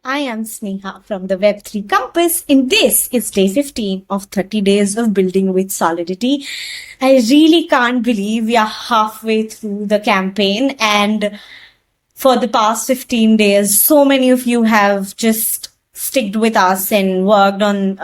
I am Sneha from the Web3 Compass, and this is day 15 of 30 days of building with Solidity. I really can't believe we are halfway through the campaign, and for the past 15 days, so many of you have just sticked with us and worked on,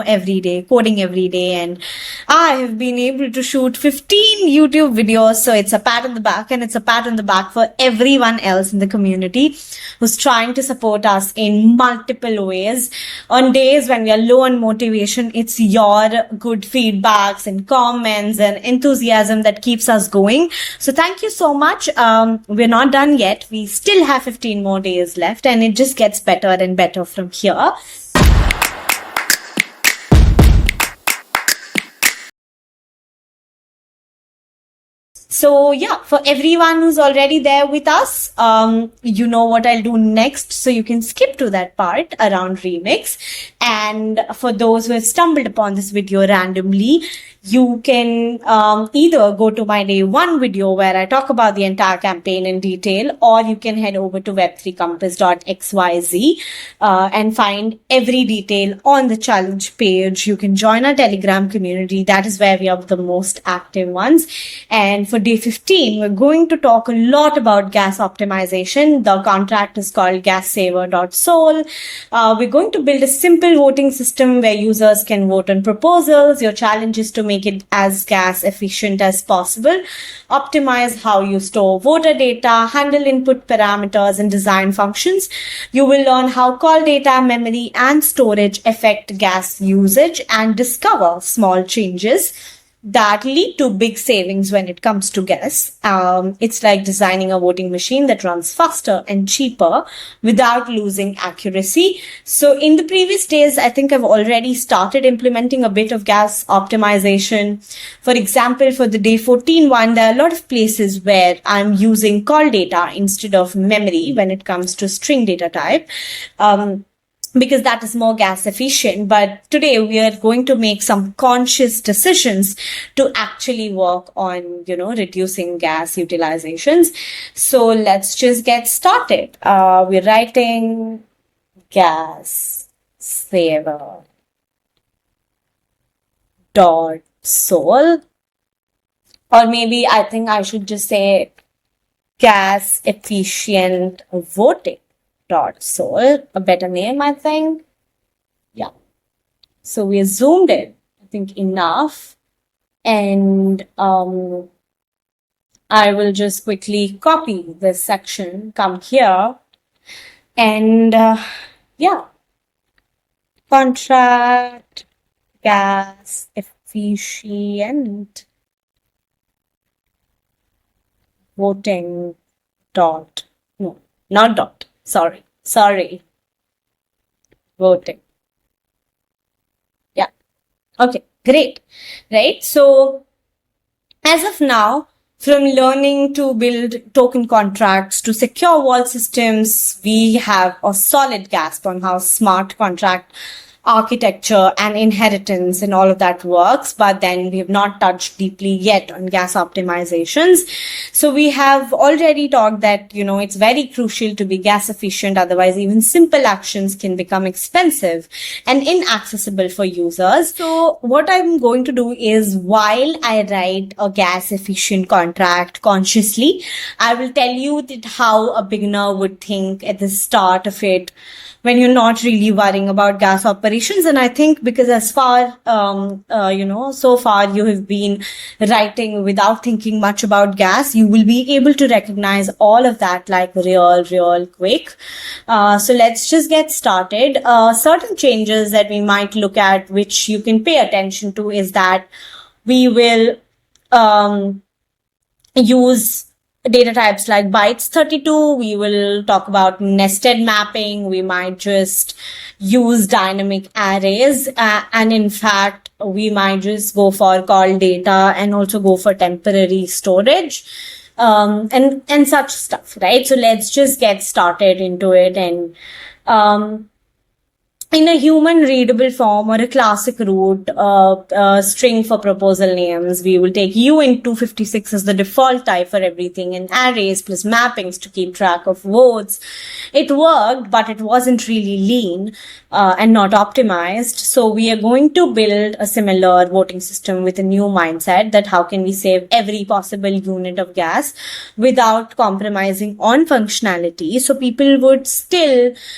every day, coding every day. And I have been able to shoot 15 YouTube videos. So it's a pat on the back, and it's a pat on the back for everyone else in the community who's trying to support us in multiple ways. On days when we are low on motivation, it's your good feedbacks and comments and enthusiasm that keeps us going. So thank you so much. We're not done yet. We still have 15 more days left, and it just gets better and better from here. So yeah, for everyone who's already there with us, you know what I'll do next. So you can skip to that part around remix. And for those who have stumbled upon this video randomly, you can either go to my day 1 video where I talk about the entire campaign in detail, or you can head over to web3compass.xyz and find every detail on the challenge page. You can join our Telegram community. That is where we are the most active ones. And for day 15, we're going to talk a lot about gas optimization. The contract is called GasSaver.Sol. We're going to build a simple voting system where users can vote on proposals. Your challenge is to make it as gas efficient as possible, optimize how you store voter data, handle input parameters, and design functions. You will learn how call data, memory, and storage affect gas usage, and discover small changes that lead to big savings when it comes to gas. It's like designing a voting machine that runs faster and cheaper without losing accuracy. So in the previous days, I think I've already started implementing a bit of gas optimization. For example, for the day 14 one, there are a lot of places where I'm using call data instead of memory when it comes to string data type. Because that is more gas efficient. But today we are going to make some conscious decisions to actually work on, reducing gas utilizations. So let's just get started. We're writing GasSaver.Sol, or maybe I think I should just say gas efficient voting.Sol, a better name, I think. Yeah. So we zoomed in, I think, enough. And I will just quickly copy this section, come here, and contract gas efficient voting dot, no, not dot. Sorry. Voting. Yeah. Okay, great. Right. So as of now, from learning to build token contracts to secure wall systems, we have a solid grasp on how smart contract architecture and inheritance and all of that works, but then we have not touched deeply yet on gas optimizations. So we have already talked that, it's very crucial to be gas efficient. Otherwise, even simple actions can become expensive and inaccessible for users. So what I'm going to do is, while I write a gas efficient contract consciously, I will tell you that how a beginner would think at the start of it, when you're not really worrying about gas operations. And I think because as far, so far you have been writing without thinking much about gas, you will be able to recognize all of that like real quick. So let's just get started. Certain changes that we might look at, which you can pay attention to, is that we will use data types like bytes 32. We will talk about nested mapping. We might just use dynamic arrays. And in fact, we might just go for call data and also go for temporary storage, and such stuff, right? So let's just get started into it. And in a human readable form or a classic root string for proposal names, we will take uint 256 as the default type for everything in arrays plus mappings to keep track of votes. It worked, but it wasn't really lean and not optimized. So we are going to build a similar voting system with a new mindset that how can we save every possible unit of gas without compromising on functionality. So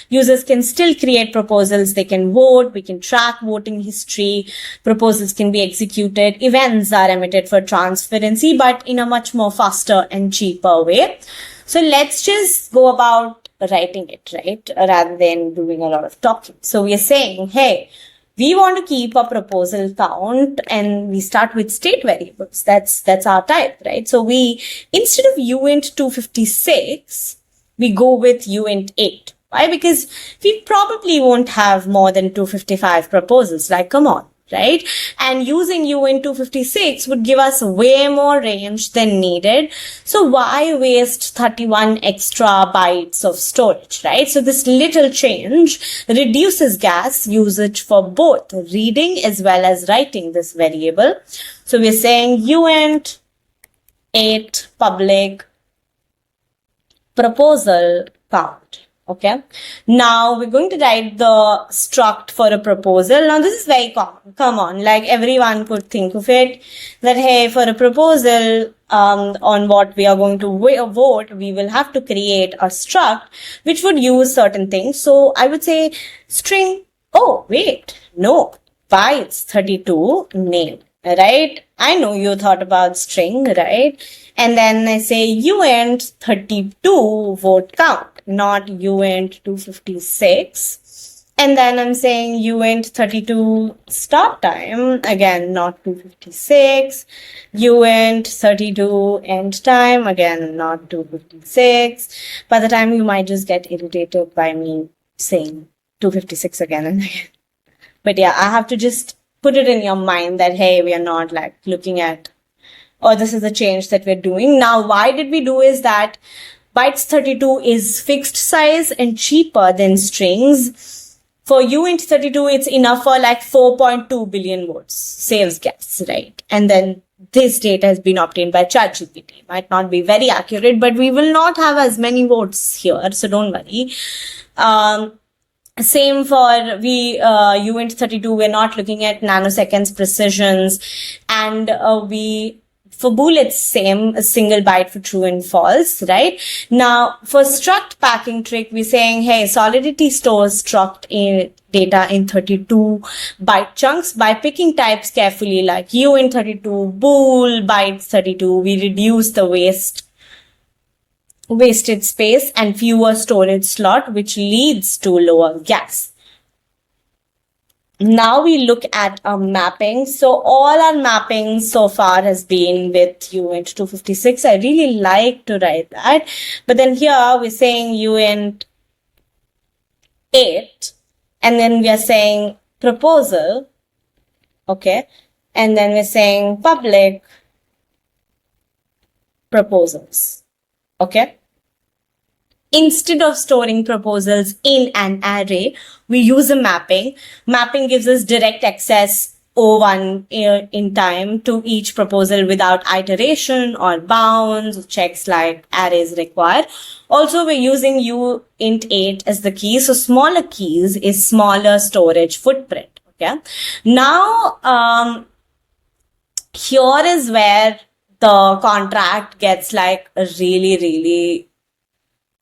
users can still create proposals. They can vote, we can track voting history, proposals can be executed, events are emitted for transparency, but in a much more faster and cheaper way. So let's just go about writing it, right? Rather than doing a lot of talking. So we are saying, hey, we want to keep a proposal count and we start with state variables. That's our type, right? So instead of uint 256, we go with uint 8. Why? Because we probably won't have more than 255 proposals. Like, come on, right? And using uint 256 would give us way more range than needed. So why waste 31 extra bytes of storage, right? So this little change reduces gas usage for both reading as well as writing this variable. So we're saying uint 8 public proposal count. Okay. Now we're going to write the struct for a proposal. Now this is very common. Come on, like everyone could think of it that, hey, for a proposal on what we are going to vote, we will have to create a struct which would use certain things. So I would say string. Oh, wait, no, bytes 32 name. Right? I know you thought about string, right? And then I say uint 32 vote count, not uint 256. And then I'm saying uint 32 start time, again, not 256. Uint 32 end time, again, not 256. By the time you might just get irritated by me saying 256 again and again. But yeah, I have to just put it in your mind that, hey, we are not like looking at, oh, this is the change that we're doing. Now, why did we do is that bytes 32 is fixed size and cheaper than strings. For uint 32, it's enough for like 4.2 billion votes, saves gas, right? And then this data has been obtained by ChatGPT. Might not be very accurate, but we will not have as many votes here, so don't worry. Same for uint 32, we're not looking at nanoseconds precisions, and for bool, it's same, a single byte for true and false, right? Now, for struct packing trick, we're saying, hey, Solidity stores struct in data in 32 byte chunks by picking types carefully, like uint 32, bool, bytes 32. We reduce the wasted space and fewer storage slot, which leads to lower gas. Now we look at our mapping. So all our mapping so far has been with uint 256. I really like to write that. But then here we're saying uint 8, and then we are saying proposal. Okay. And then we're saying public proposals. Okay. Instead of storing proposals in an array, we use a mapping. Mapping gives us direct access O1 in time to each proposal without iteration or bounds or checks like arrays require. Also, we're using uint 8 as the key. So smaller keys is smaller storage footprint. Okay. Now, here is where the contract gets like really, really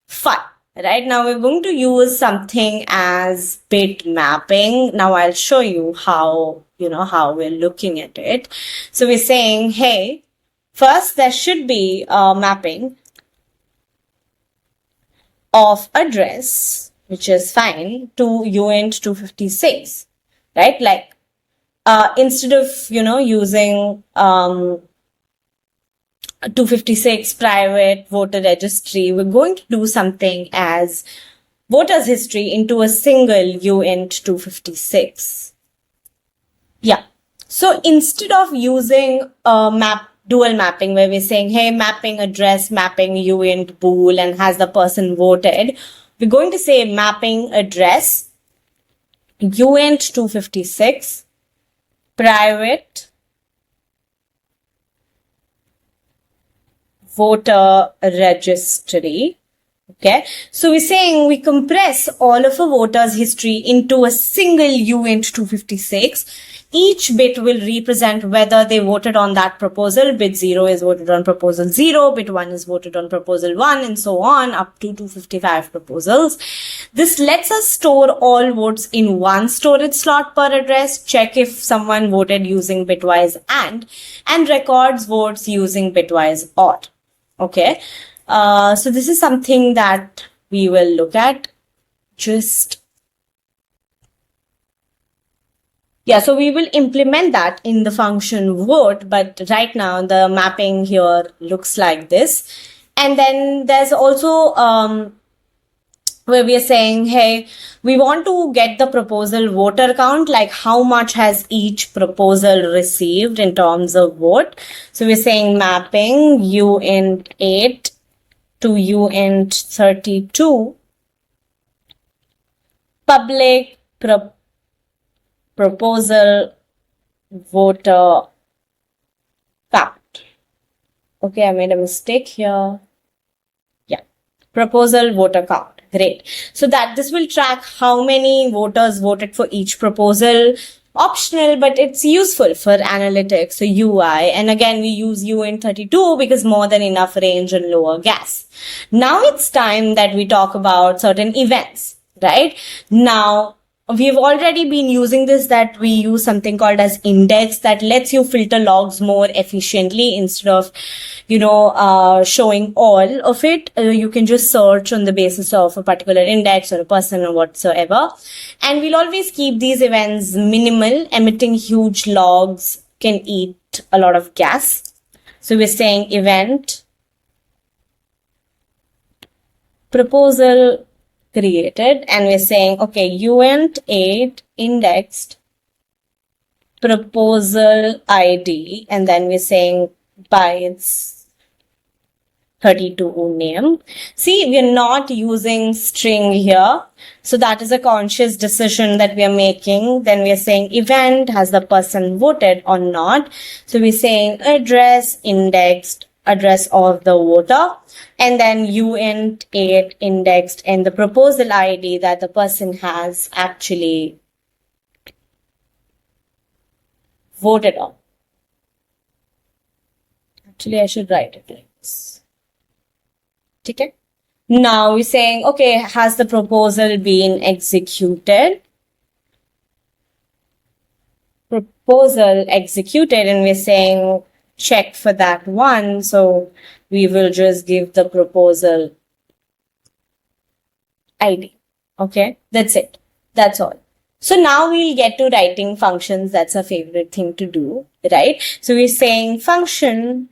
fun. Right now, we're going to use something as bit mapping. Now I'll show you how we're looking at it. So we're saying, hey, first there should be a mapping of address, which is fine, to uint 256, right? Like, instead of, using, 256 private voter registry, we're going to do something as voters history into a single uint 256. Yeah. So instead of using dual mapping where we're saying, hey, mapping address, mapping uint bool and has the person voted, we're going to say mapping address uint 256 private voter registry. Okay, so we're saying we compress all of a voter's history into a single uint 256. Each bit will represent whether they voted on that proposal. Bit 0 is voted on proposal 0, bit 1 is voted on proposal 1, and so on up to 255 proposals. This lets us store all votes in one storage slot per address, check if someone voted using bitwise and records votes using bitwise OR. Okay, so this is something that we will look at. So we will implement that in the function vote, but right now the mapping here looks like this. And then there's also where we are saying, hey, we want to get the proposal voter count, like how much has each proposal received in terms of vote. So we're saying mapping uint 8 to uint 32 public proposal voter count. Okay, I made a mistake here. Yeah, proposal voter count. Great. So that this will track how many voters voted for each proposal. Optional, but it's useful for analytics, so UI. And again, we use uint 32 because more than enough range and lower gas. Now it's time that we talk about certain events, right? Now, we've already been using this, that we use something called as index that lets you filter logs more efficiently instead of, showing all of it. You can just search on the basis of a particular index or a person or whatsoever. And we'll always keep these events minimal. Emitting huge logs can eat a lot of gas. So we're saying event proposal created, and we're saying, okay, uint 8 indexed proposal ID, and then we're saying by its 32 name. See, we're not using string here. So that is a conscious decision that we are making. Then we are saying event, has the person voted or not? So we're saying address indexed, address of the voter, and then uint 8 indexed and the proposal ID that the person has actually voted on. Actually, I should write it like this. Okay. Now we're saying, okay, has the proposal been executed? Proposal executed, and we're saying check for that one. So we will just give the proposal ID. Okay, that's it. That's all. So now we'll get to writing functions. That's a favorite thing to do, right? So we're saying function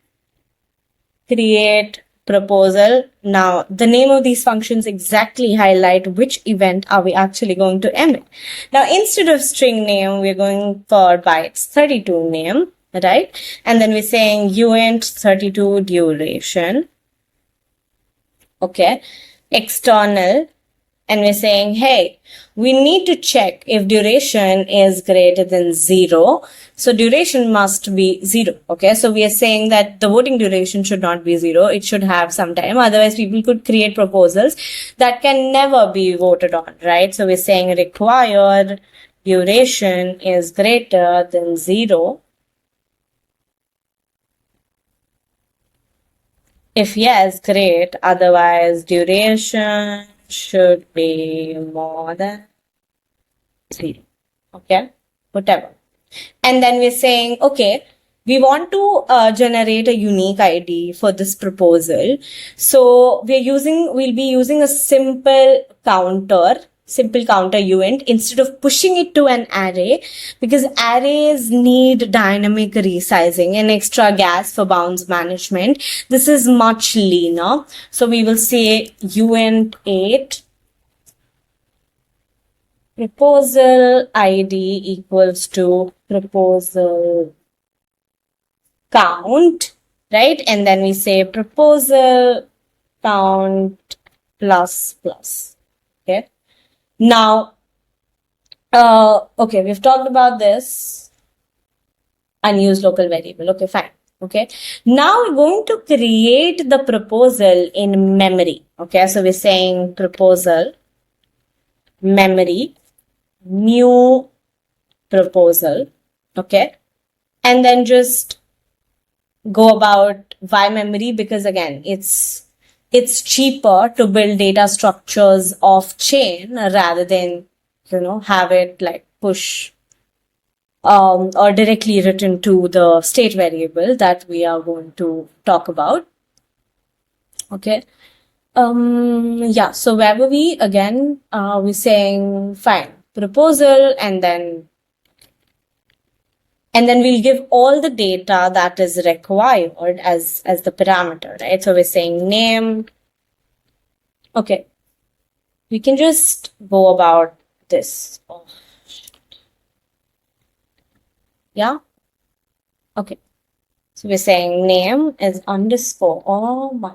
create proposal. Now the name of these functions exactly highlight which event are we actually going to emit. Now instead of string name, we're going for bytes 32 name, right? And then we're saying uint 32 duration. Okay, external, and we're saying, hey, we need to check if duration is greater than 0. So duration must be 0. Okay, so we are saying that the voting duration should not be 0. It should have some time. Otherwise, people could create proposals that can never be voted on, right? So we're saying required duration is greater than 0. If yes, great. Otherwise, duration should be more than 0. Okay, whatever. And then we're saying, okay, we want to generate a unique ID for this proposal. So we'll be using a simple counter uint instead of pushing it to an array, because arrays need dynamic resizing and extra gas for bounds management. This is much leaner. So we will say uint 8 proposal ID equals to proposal count, right? And then we say proposal count plus. Okay. Now, Okay, we've talked about this unused local variable. Okay, fine. Okay, now we're going to create the proposal in memory. Okay, so we're saying proposal, memory, new proposal. Okay, and then just go about why memory, because again, it's cheaper to build data structures off chain rather than, have it like push or directly written to the state variable that we are going to talk about. Okay. Yeah, so where were we again? We're saying fine, proposal, and then we'll give all the data that is required as the parameter, right? So we're saying name. Okay, we can just go about this. Oh. Yeah. Okay. So we're saying name is underscore. Oh my.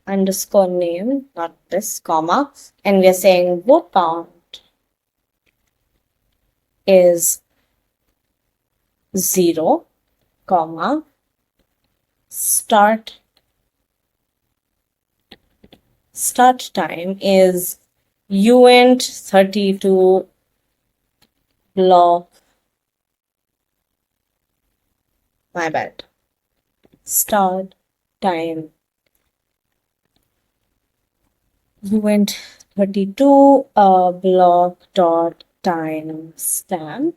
Underscore name, not this, comma. And we're saying word count is 0, comma. Start time is uint 32 block. My bad. Start time uint 32 block dot time stamp.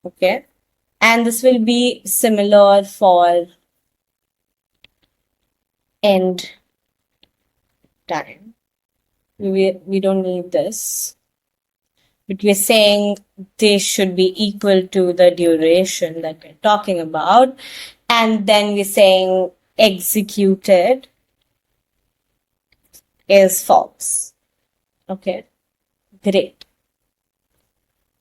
Okay, and this will be similar for end time. We don't need this, but we're saying they should be equal to the duration that we're talking about. And then we're saying executed is false. Okay, great.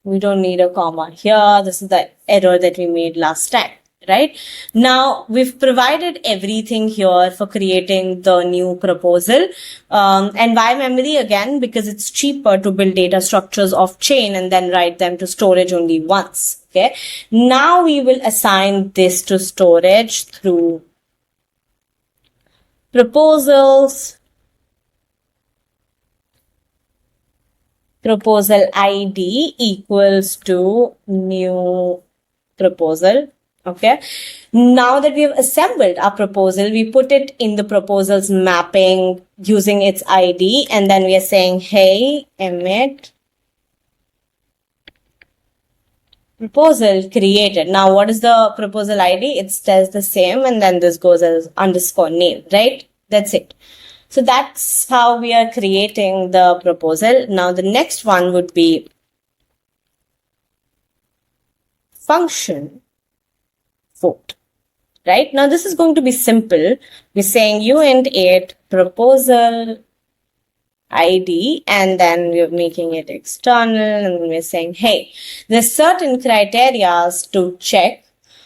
We don't need a comma here. This is the error that we made last time, right? Now we've provided everything here for creating the new proposal. And why memory again? Because it's cheaper to build data structures off chain and then write them to storage only once. Okay. Now we will assign this to storage through proposals, proposal ID equals to new proposal. Okay. Now that we have assembled our proposal, we put it in the proposal's mapping using its ID. And then we are saying, hey, emit proposal created. Now, what is the proposal ID? It stays the same. And then this goes as underscore name, right? That's it. So that's how we are creating the proposal. Now, the next one would be function vote, right? Now, this is going to be simple. We're saying uint8 proposal ID, and then we're making it external, and we're saying, hey, there's certain criteria to check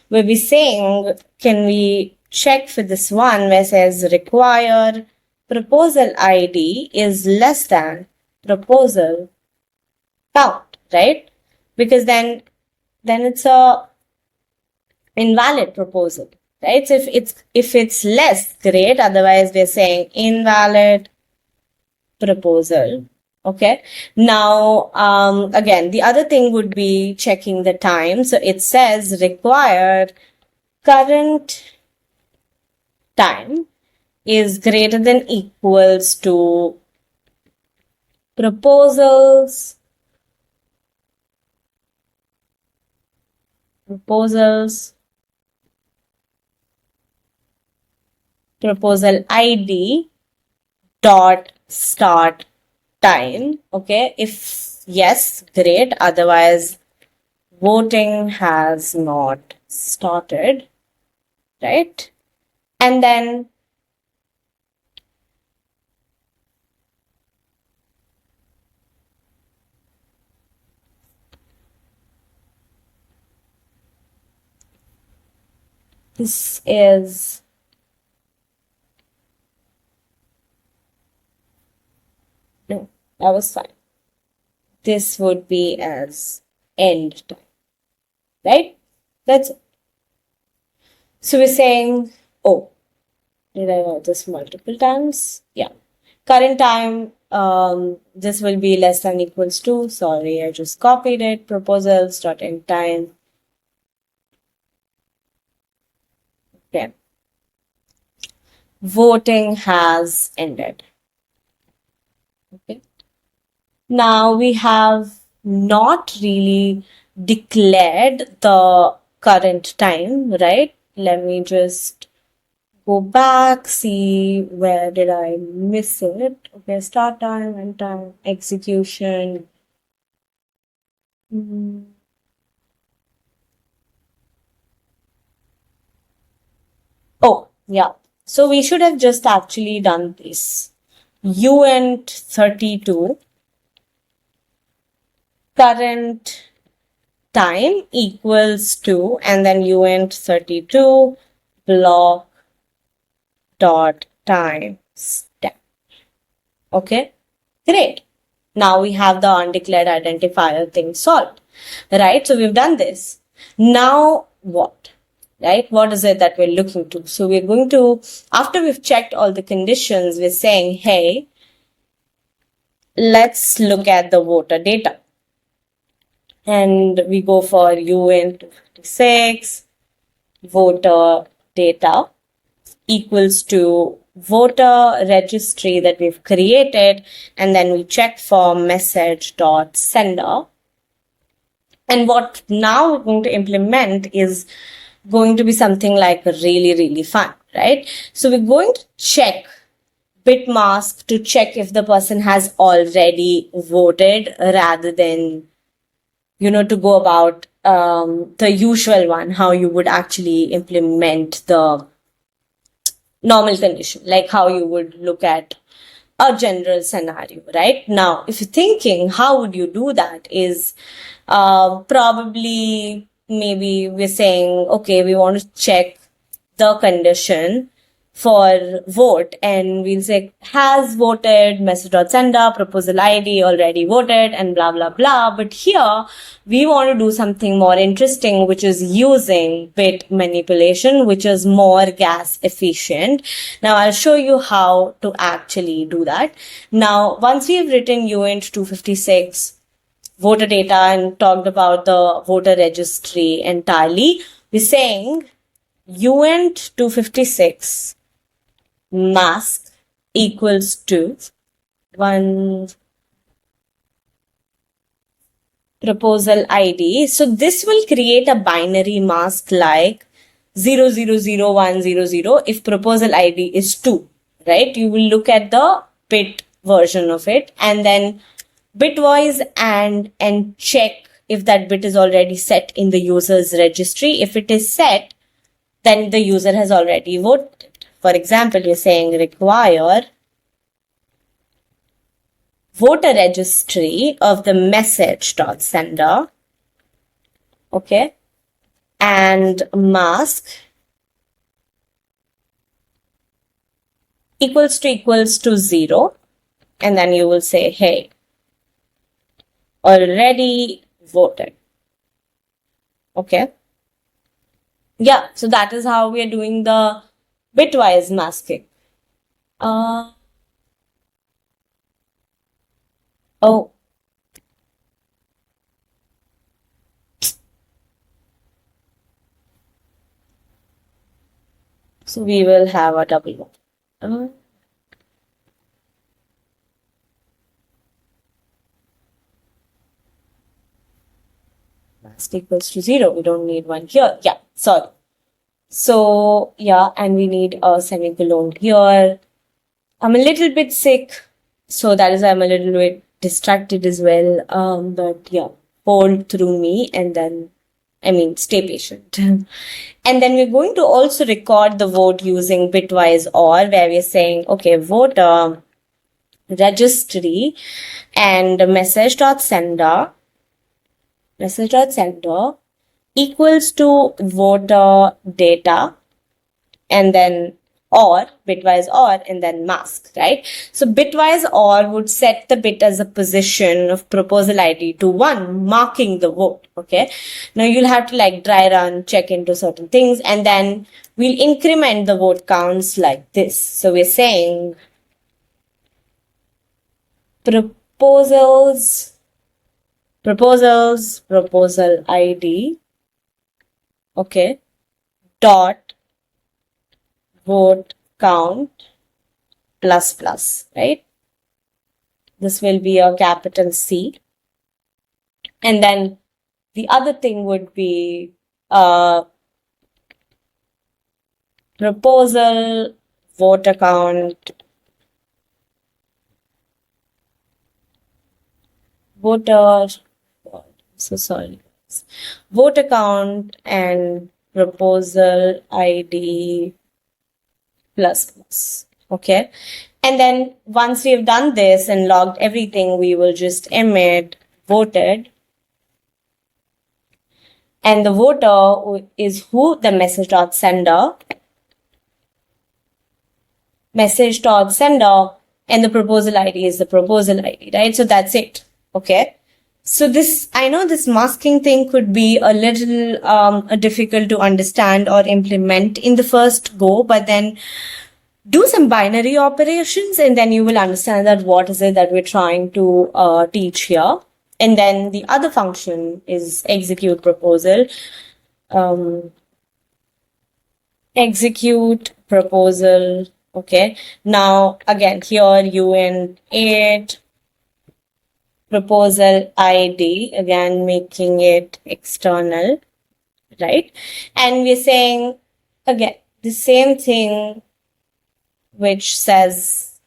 where we're saying, can we check for this one where it says require proposal ID is less than proposal count, right? Because then it's a invalid proposal, right? So if it's less, great. Otherwise, we're saying invalid proposal. Okay. Now, again, the other thing would be checking the time. So it says required current time is greater than equals to proposals proposal ID dot start time. Okay, if yes, great. Otherwise, voting has not started, right? And then this is no, that was fine. this would be as end time, right? That's it. So we're saying, oh, did I write this multiple times? Yeah. Current time, this will be less than equals to, sorry, I just copied it, proposals dot end time. Okay. Voting has ended. Okay. Now we have not really declared the current time, right? Let me just go back, see where did I miss it. Okay, start time, end time, execution. Oh, yeah. So we should have just actually done this. UNT 32 current time equals to, and then UNT 32 block dot time step. Okay, great. Now we have the undeclared identifier thing solved, right? So we've done this. Now what? Right? What is it that we're looking to? So we're going to, after we've checked all the conditions, we're saying, hey, let's look at the voter data. And we go for UNT 256, voter data equals to voter registry that we've created, and then we check for message.sender. And what now we're going to implement is going to be something like really fun, right? So we're going to check bitmask to check if the person has already voted rather than, to go about the usual one, how you would actually implement the normal condition, like how you would look at a general scenario, right? Now, if you're thinking, how would you do that is probably maybe we're saying, okay, we want to check the condition for vote, and we'll say has voted, message.sender, proposal ID already voted, and blah blah blah. But here we want to do something more interesting, which is using bit manipulation, which is more gas efficient. Now I'll show you how to actually do that. Now once we have written UNT 256 voter data and talked about the voter registry entirely, we're saying UNT 256 mask equals to one proposal ID. So this will create a binary mask like 000100 if proposal ID is 2, right? You will look at the bit version of it and then bitwise and check if that bit is already set in the user's registry. If it is set, then the user has already voted. For example, you're saying require voter registry of the message.sender, okay, and mask equals to 0, and then you will say, hey, already voted. Okay. Yeah, so that is how we are doing the bitwise masking. Oh. So we will have a double one. Mask equals to 0. We don't need one here. Yeah, sorry. So, yeah, and we need a semicolon here. I'm a little bit sick, so that is why I'm a little bit distracted as well. But yeah, hold through me and then, stay patient. And then we're going to also record the vote using bitwise OR, where we're saying, okay, voter registry and message.sender equals to voter data and then or bitwise or and then mask, right? So bitwise or would set the bit as a position of proposal ID to 1, marking the vote. Okay, now you'll have to like dry run, check into certain things, and then we'll increment the vote counts like this. So we're saying proposal ID, okay, dot vote count plus plus, right? This will be a capital C. And then the other thing would be proposal vote account vote account and proposal ID plus plus. Okay. And then once we've done this and logged everything, we will just emit voted. And the voter is who? The message.sender, and the proposal ID is the proposal ID, right? So that's it. Okay. So this, I know this masking thing could be a little difficult to understand or implement in the first go, but then do some binary operations and then you will understand that what is it that we're trying to teach here. And then the other function is execute proposal. Execute proposal. Okay. Now again, here UN8 proposal ID, again making it external, right? And we're saying again the same thing, which says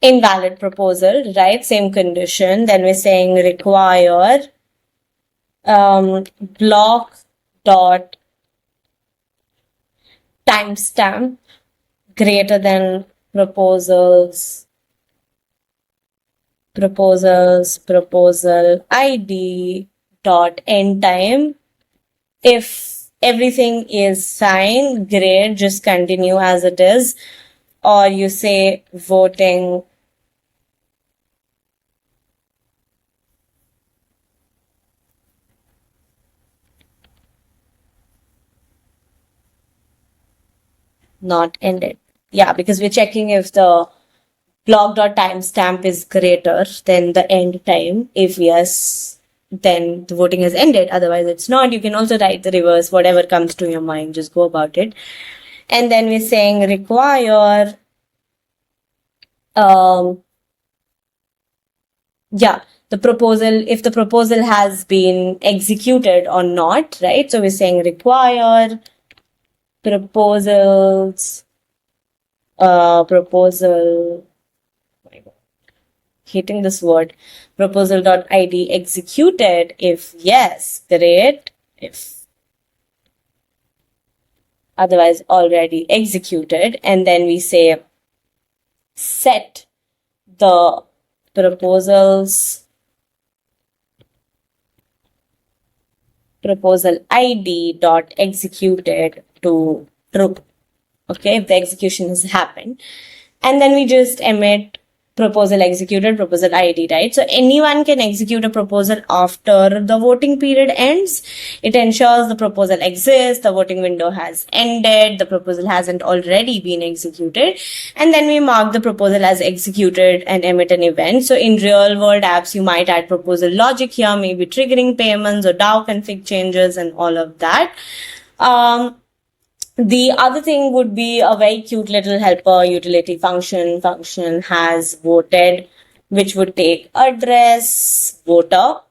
invalid proposal, right? Same condition. Then we're saying require block dot timestamp greater than proposal ID dot end time. If everything is fine, great, just continue as it is. Or you say voting not ended. Yeah, because we're checking if the block.timestamp is greater than the end time. If yes, then the voting has ended. Otherwise, it's not. You can also write the reverse, whatever comes to your mind, just go about it. And then we're saying require, the proposal, if the proposal has been executed or not, right? So we're saying require proposals, hating this word, proposal.id executed. If yes, great. If otherwise already executed. And then we say set the proposal ID dot executed to true. Okay, if the execution has happened. And then we just emit proposal executed, proposal ID, right? So anyone can execute a proposal after the voting period ends. It ensures the proposal exists, the voting window has ended, the proposal hasn't already been executed. And then we mark the proposal as executed and emit an event. So in real world apps, you might add proposal logic here, maybe triggering payments or DAO config changes and all of that. The other thing would be a very cute little helper utility function. Function has voted, which would take address, voter,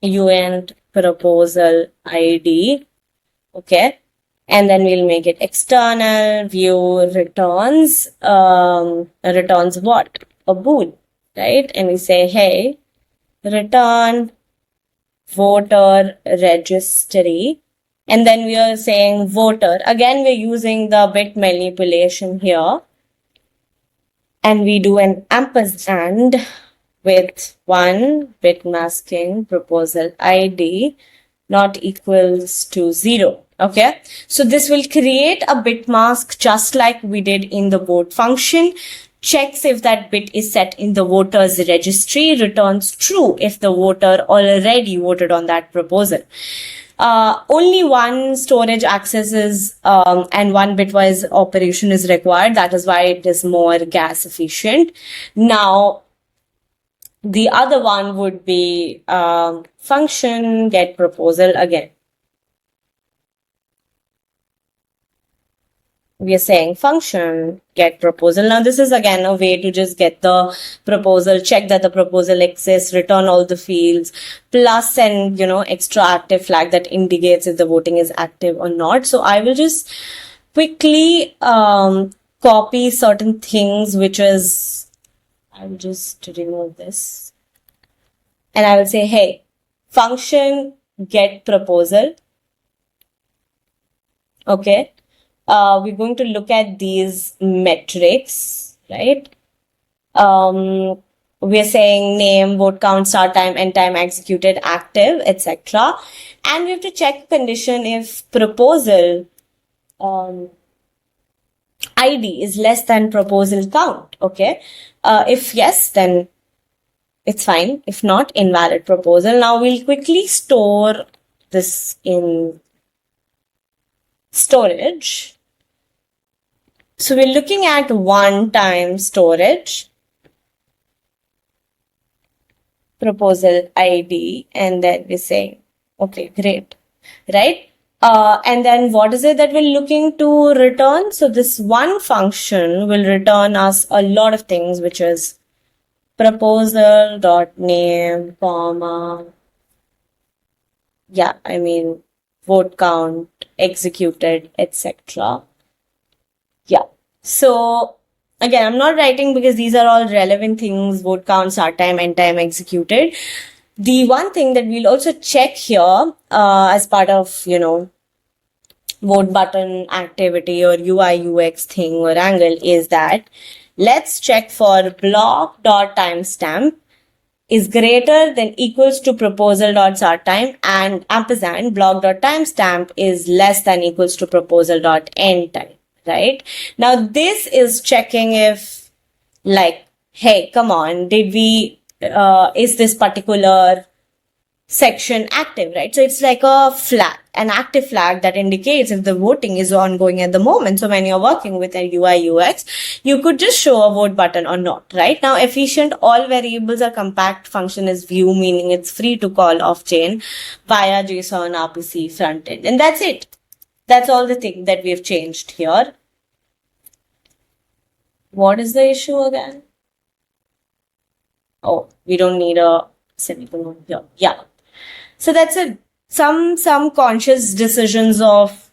UN proposal ID. Okay. And then we'll make it external, view returns, returns what? A bool, right? And we say, hey, return voter registry. And then we are saying voter. Again, we're using the bit manipulation here. And we do an ampersand with 1 bit masking proposal ID not equals to 0. Okay, so this will create a bit mask just like we did in the vote function, checks if that bit is set in the voters registry, returns true if the voter already voted on that proposal. Only one storage access is and one bitwise operation is required. That is why it is more gas efficient. Now, the other one would be function get proposal again. We are saying function get proposal. Now this is again a way to just get the proposal, check that the proposal exists, return all the fields, plus and extra active flag that indicates if the voting is active or not. So I will just quickly copy certain things, which is, I will just remove this and I will say, hey, function get proposal. Okay. We're going to look at these metrics, right? We're saying name, vote count, start time, end time, executed, active, etc. And we have to check condition if proposal ID is less than proposal count. Okay. If yes, then it's fine. If not, invalid proposal. Now we'll quickly store this in storage. So we're looking at one-time storage, proposal ID, and then we're saying, okay, great, right? And then what is it that we're looking to return? So this one function will return us a lot of things, which is proposal.name, comma, vote count, executed, etc. Yeah. So again, I'm not writing because these are all relevant things, vote count, start time, end time, executed. The one thing that we'll also check here as part of, vote button activity or UI UX thing or angle is that let's check for block.timestamp is greater than equals to proposal.start time and ampersand block.timestamp is less than equals to proposal.end time. Right? Now, this is checking if, hey, come on, is this particular section active, right? So it's like a flag, an active flag that indicates if the voting is ongoing at the moment. So when you're working with a UI UX, you could just show a vote button or not, right? Now, efficient, all variables are compact function is view, meaning it's free to call off chain via JSON RPC frontend. And that's it. That's all the thing that we've changed here. What is the issue again? Oh, we don't need a semicolon here. Yeah. So that's it. Some conscious decisions of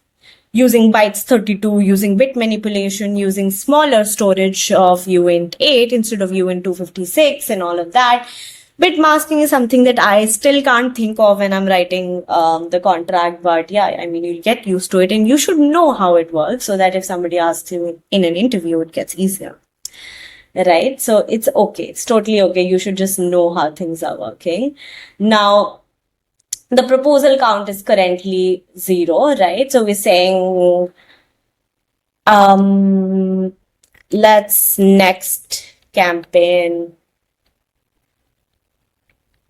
using bytes 32, using bit manipulation, using smaller storage of uint8 instead of uint256 and all of that. Bit masking is something that I still can't think of when I'm writing the contract, but yeah, you'll get used to it and you should know how it works so that if somebody asks you in an interview, it gets easier, right? So it's okay. It's totally okay. You should just know how things are working. Now, the proposal count is currently 0, right? So we're saying, let's next campaign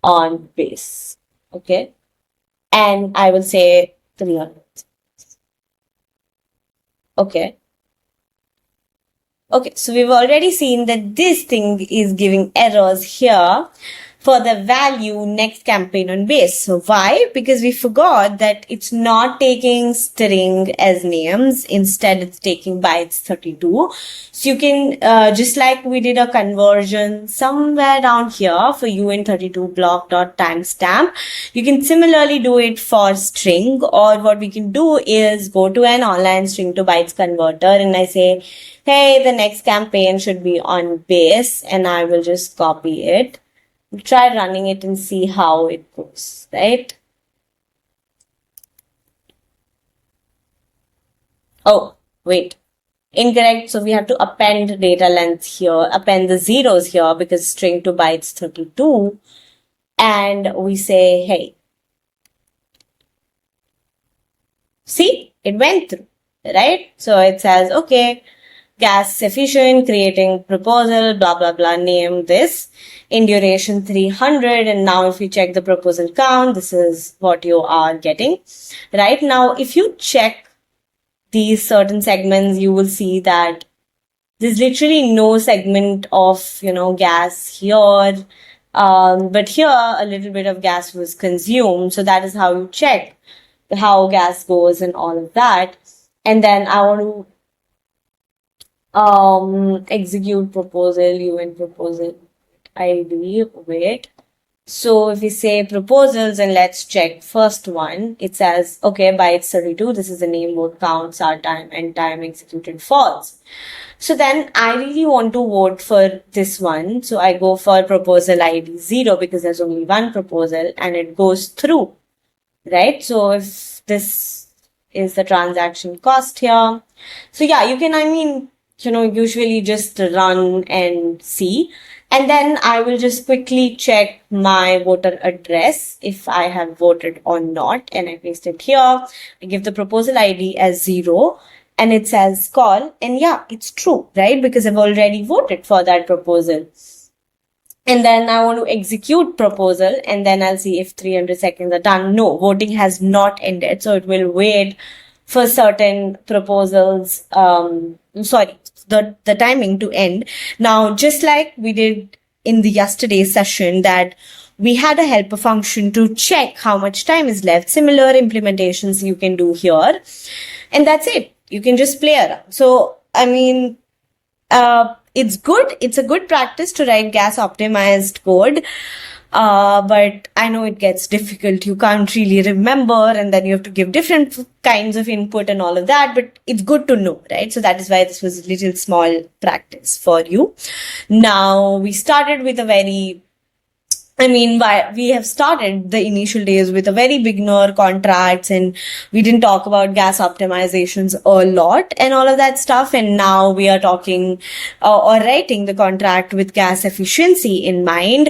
on base, okay? And I will say 300. Okay. Okay, so we've already seen that this thing is giving errors here for the value next campaign on base. So why? Because we forgot that it's not taking string as names. Instead, it's taking bytes 32. So you can, just like we did a conversion somewhere down here for uint32 block.timestamp, you can similarly do it for string, or what we can do is go to an online string to bytes converter and I say, hey, the next campaign should be on base, and I will just copy it. Try running it and see how it goes, right? Oh, wait. Incorrect. So we have to append data length here, append the zeros here because string to bytes 32. And we say, hey, See, it went through, right? So it says, okay, gas efficient, creating proposal, blah, blah, blah, name this, in duration 300. And now if you check the proposal count, this is what you are getting. Right now, if you check these certain segments, you will see that there's literally no segment of, gas here. But here a little bit of gas was consumed. So that is how you check how gas goes and all of that. And then I want to execute proposal, UN proposal ID. Wait. So if we say proposals and let's check first one, it says, okay, bytes 32, this is the name, vote count, start time, end time, executed, false. So then I really want to vote for this one. So I go for proposal ID 0 because there's only one proposal and it goes through, right? So if this is the transaction cost here. So yeah, you can, usually just run and see. And then I will just quickly check my voter address if I have voted or not. And I paste it here. I give the proposal ID as 0 and it says call. And yeah, it's true, right? Because I've already voted for that proposal. And then I want to execute proposal and then I'll see if 300 seconds are done. No, voting has not ended. So it will wait for certain proposals, the timing to end. Now, just like we did in the yesterday's session, that we had a helper function to check how much time is left. Similar implementations you can do here. And that's it. You can just play around. So, it's good. It's a good practice to write gas optimized code. But I know it gets difficult. You can't really remember and then you have to give different kinds of input and all of that, but it's good to know, right? So that is why this was a little small practice for you. Now we started with we have started the initial days with a very beginner contracts and we didn't talk about gas optimizations a lot and all of that stuff. And now we are talking or writing the contract with gas efficiency in mind,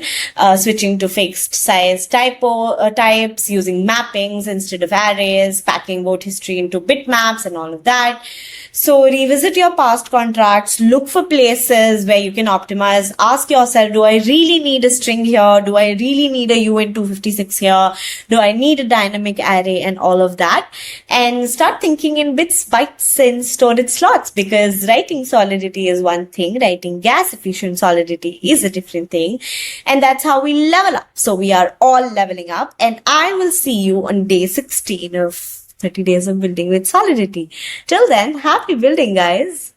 switching to fixed size types, using mappings instead of arrays, packing vote history into bitmaps and all of that. So revisit your past contracts, look for places where you can optimize, ask yourself, do I really need a string here? Do I really need a UN256 here? Do I need a dynamic array and all of that? And start thinking in bits, bytes and storage slots, because writing Solidity is one thing, writing gas efficient Solidity is a different thing. And that's how we level up. So we are all leveling up and I will see you on day 16 of 30 days of building with Solidity. Till then, happy building, guys.